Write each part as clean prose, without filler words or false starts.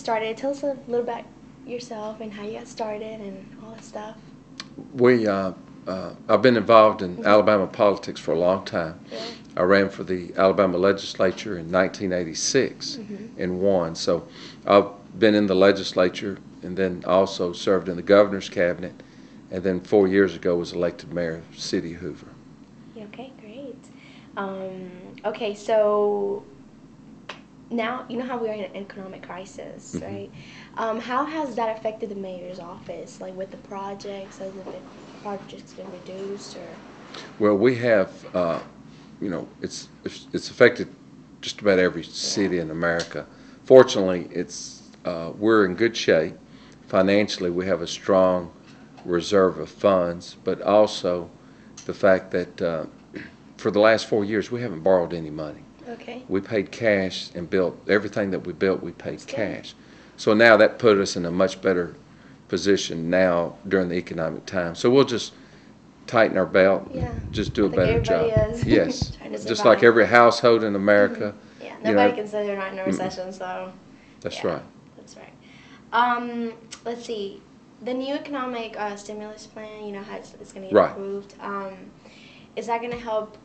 started. Tell us a little about yourself and how you got started and all that stuff. I've been involved in Alabama politics for a long time. Really? I ran for the Alabama legislature in 1986 and won. So I've been in the legislature and then also served in the governor's cabinet, and then 4 years ago was elected mayor of the city of Hoover. Okay, great. Okay, so now you know how we're in an economic crisis, right? How has that affected the mayor's office, like with the projects? Has the projects been reduced, or? Well, we have, it's affected just about every city in America. Fortunately, we're in good shape. Financially, we have a strong reserve of funds, but also the fact that for the last 4 years we haven't borrowed any money. Okay. We paid cash and built everything that we built. We paid cash. So now that put us in a much better position now during the economic time. So we'll just tighten our belt, and just do a better job. Is. Yes, just like every household in America. Yeah, nobody can say they're not in a recession, so. That's right. That's right. Let's see. The new economic stimulus plan, you know how it's going to get approved. Is that going to help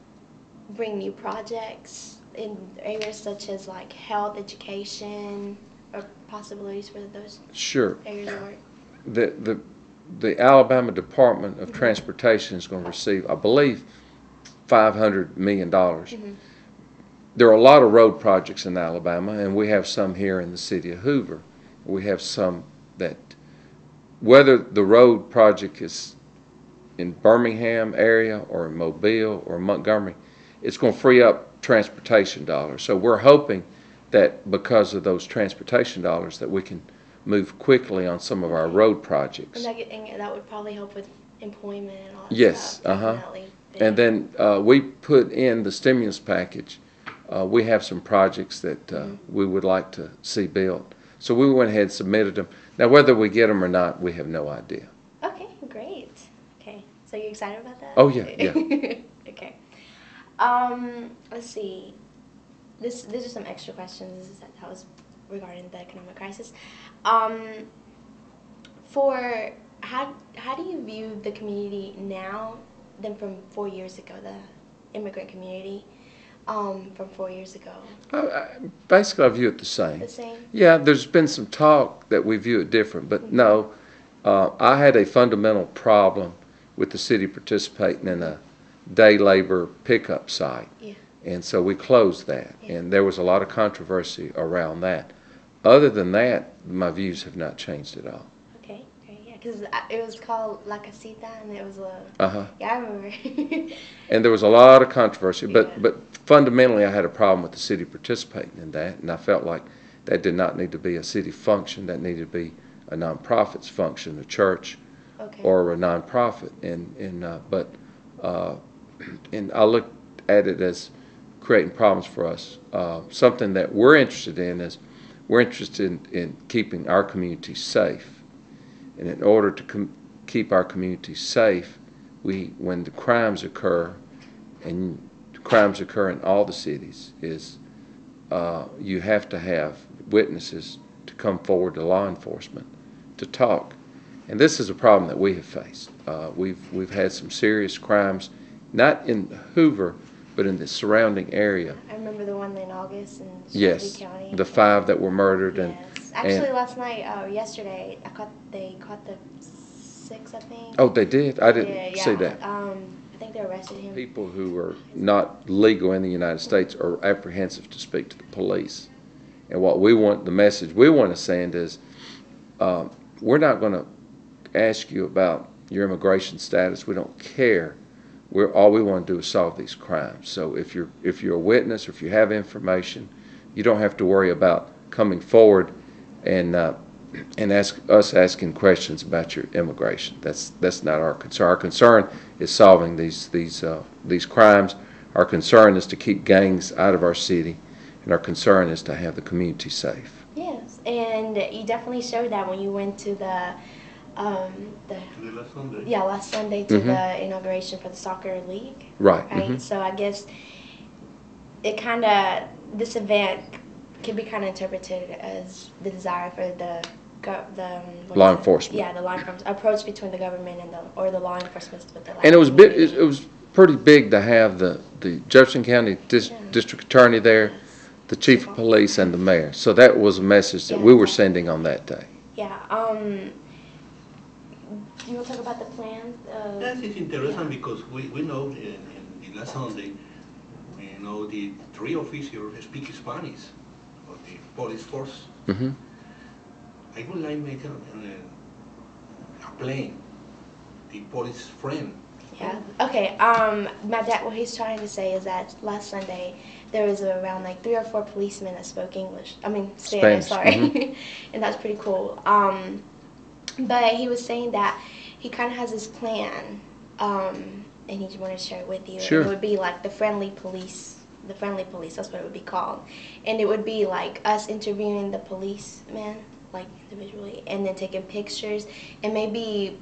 bring new projects in areas such as like health, education, or possibilities for those areas of work? The Alabama Department of Transportation is going to receive, I believe, $500 million. There are a lot of road projects in Alabama, and we have some here in the city of Hoover. We have some that, whether the road project is in Birmingham area or in Mobile or Montgomery, it's going to free up transportation dollars. So we're hoping that because of those transportation dollars that we can move quickly on some of our road projects. And that would probably help with employment and all that yes, stuff. And then we put in the stimulus package. We have some projects that we would like to see built. So we went ahead and submitted them. Now, whether we get them or not, we have no idea. Okay, great. Okay, so you're excited about that? Oh, yeah, yeah. Okay. Let's see. These are some extra questions that was regarding the economic crisis. For how do you view the community now than from 4 years ago, the immigrant community from 4 years ago? Basically, I view it the same. The same? Yeah, there's been some talk that we view it different, but no. I had a fundamental problem with the city participating in a day labor pickup site. Yeah. And so we closed that, and there was a lot of controversy around that. Other than that, my views have not changed at all. Okay, yeah, because it was called La Casita, and it was a... Yeah, I remember. And there was a lot of controversy, but fundamentally I had a problem with the city participating in that, and I felt like that did not need to be a city function. That needed to be a nonprofit's function, a church or a nonprofit. And I looked at it as creating problems for us. Something that we're interested in is we're interested in keeping our community safe. And in order to keep our community safe, when the crimes occur, and crimes occur in all the cities, you have to have witnesses to come forward to law enforcement to talk. And this is a problem that we have faced. We've had some serious crimes, not in Hoover, but in the surrounding area. I remember the one in August in Shelby County. Yes, the 5 that were murdered. Yes. Actually, last night, yesterday, they caught the 6, I think. Oh, they did? I didn't see that. I think they arrested him. People who are not legal in the United States are apprehensive to speak to the police. And the message we want to send is, we're not going to ask you about your immigration status. We don't care. All we want to do is solve these crimes. So if you're a witness or if you have information, you don't have to worry about coming forward and asking questions about your immigration. That's not our concern. Our concern is solving these crimes. Our concern is to keep gangs out of our city, and our concern is to have the community safe. Yes, and you definitely showed that when you went to the last Sunday to the inauguration for the soccer league. Right. So I guess this event can be kind of interpreted as the desire for the law enforcement. Yeah, the law enforcement approach between the government and the law enforcement with the. And it was pretty big to have the Jefferson County District Attorney there, the Chief of Police, and the Mayor. So that was a message that we were sending on that day. Yeah. Do you want to talk about the plans? Yes, it's interesting because we know in the last Sunday, we know the 3 officers speak Spanish of the police force. Mm-hmm. I would like to make a plane, the police friend. Yeah. Okay. My dad, what he's trying to say is that last Sunday there was around like 3 or 4 policemen that spoke English. I mean Spanish. Sorry, mm-hmm. And that's pretty cool. But he was saying that he kind of has this plan, and he just wanted to share it with you. Sure. And it would be like the friendly police. The friendly police. That's what it would be called. And it would be like us interviewing the policemen, like individually, and then taking pictures and maybe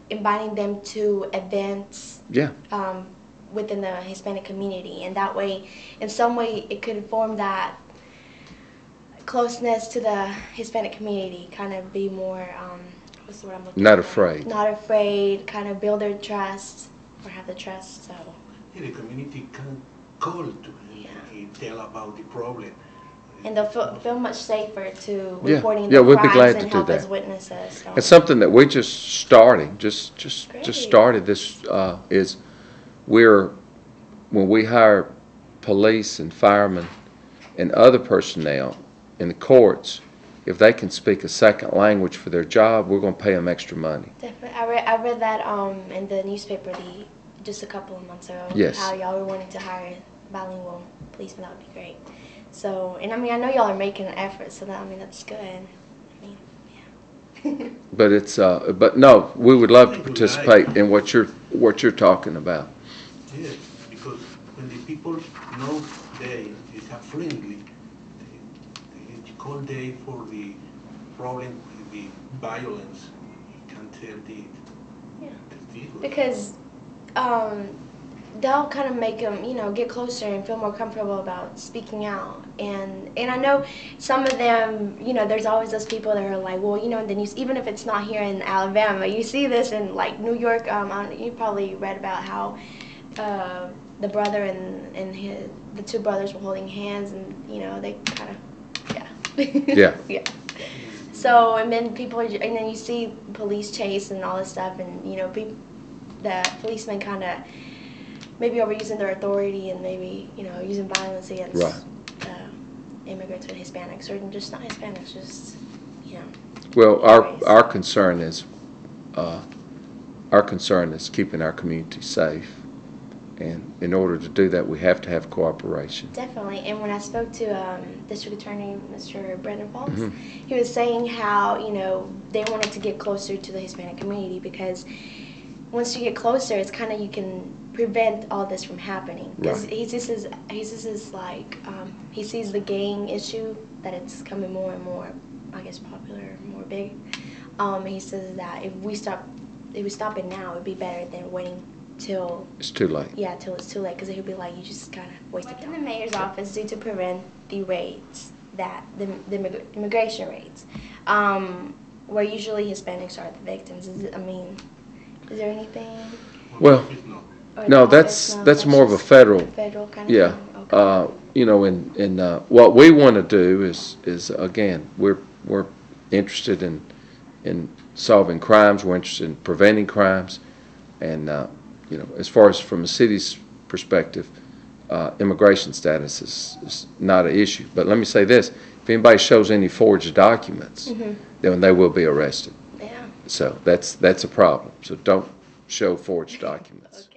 inviting them to events within the Hispanic community, and that way, in some way, it could form that closeness to the Hispanic community, kind of be more, what's the word I'm looking for? Not afraid. Not afraid, kind of build their trust, or have the trust, so. Yeah, the community can call to him, tell about the problem. And they'll feel much safer to reporting the we'd be crimes glad to and do help that. as witnesses. So. It's something that we just started. Just started. This is when we hire police and firemen and other personnel in the courts, if they can speak a second language for their job, we're going to pay them extra money. Definitely, I read that in the newspaper just a couple of months ago. Yes. How y'all were wanting to hire bilingual policemen. That would be great. So, and I mean, I know y'all are making an effort, so that, I mean, that's good. I mean, yeah. But it's but no, we would love to participate in what you're talking about. Yes, because when the people know they is a friendly, they call they for the problem with the violence, you can tell the people. Because they'll kind of make them, get closer and feel more comfortable about speaking out. And I know some of them, there's always those people that are like, well, in the news, even if it's not here in Alabama, you see this in like New York. You probably read about how the brother and the 2 brothers were holding hands, and they kind of, yeah. So, and then and then you see police chase and all this stuff, and the policemen kind of maybe overusing their authority and maybe using violence against immigrants and Hispanics, or just not Hispanics, just Well, our concern is keeping our community safe, and in order to do that, we have to have cooperation. Definitely. And when I spoke to District Attorney Mr. Brandon Falks, he was saying how they wanted to get closer to the Hispanic community, because once you get closer, it's kind of, you can prevent all this from happening. Because he sees the gang issue, that it's becoming more and more, I guess, popular, more big. He says that if we stop it now, it would be better than waiting till it's too late. Yeah, till it's too late, because he'll be like, you just kind of wasted time. In the mayor's office, due to prevent the raids, the immigration raids, where usually Hispanics are the victims. Is there anything? Well, no, that's more of a federal kind of thing? Okay. And what we want to do is again, we're interested in solving crimes. We're interested in preventing crimes, and as far as from a city's perspective, immigration status is not an issue. But let me say this: if anybody shows any forged documents, then they will be arrested. Yeah. So that's a problem. So don't show forged documents.